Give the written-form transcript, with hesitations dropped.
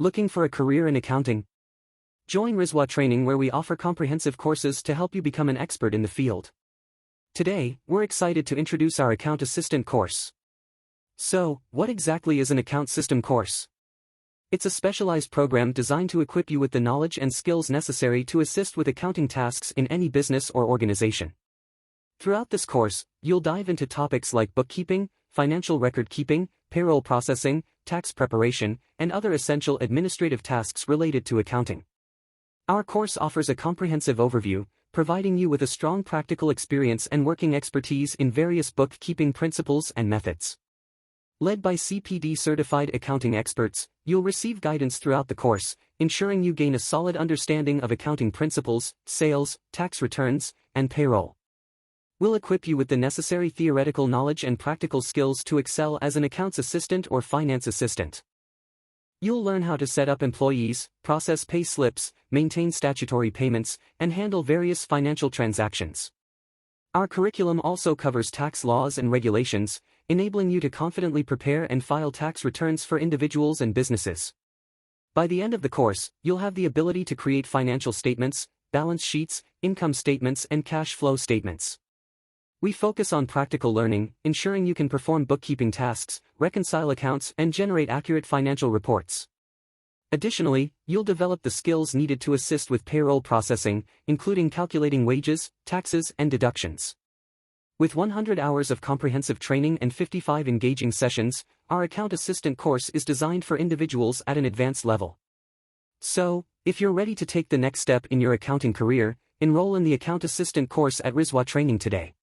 Looking for a career in accounting? Join Rizwa Training, where we offer comprehensive courses to help you become an expert in the field. Today, we're excited to introduce our Account Assistant course. So, what exactly is an account system course? It's a specialized program designed to equip you with the knowledge and skills necessary to assist with accounting tasks in any business or organization. Throughout this course, you'll dive into topics like bookkeeping, financial record keeping, payroll processing, tax preparation, and other essential administrative tasks related to accounting. Our course offers a comprehensive overview, providing you with a strong practical experience and working expertise in various bookkeeping principles and methods. Led by CPD-certified accounting experts, you'll receive guidance throughout the course, ensuring you gain a solid understanding of accounting principles, sales, tax returns, and payroll. We'll equip you with the necessary theoretical knowledge and practical skills to excel as an accounts assistant or finance assistant. You'll learn how to set up employees, process pay slips, maintain statutory payments, and handle various financial transactions. Our curriculum also covers tax laws and regulations, enabling you to confidently prepare and file tax returns for individuals and businesses. By the end of the course, you'll have the ability to create financial statements, balance sheets, income statements, and cash flow statements. We focus on practical learning, ensuring you can perform bookkeeping tasks, reconcile accounts, and generate accurate financial reports. Additionally, you'll develop the skills needed to assist with payroll processing, including calculating wages, taxes, and deductions. With 100 hours of comprehensive training and 55 engaging sessions, our Account Assistant course is designed for individuals at an advanced level. So, if you're ready to take the next step in your accounting career, enroll in the Account Assistant course at Rizwa Training today.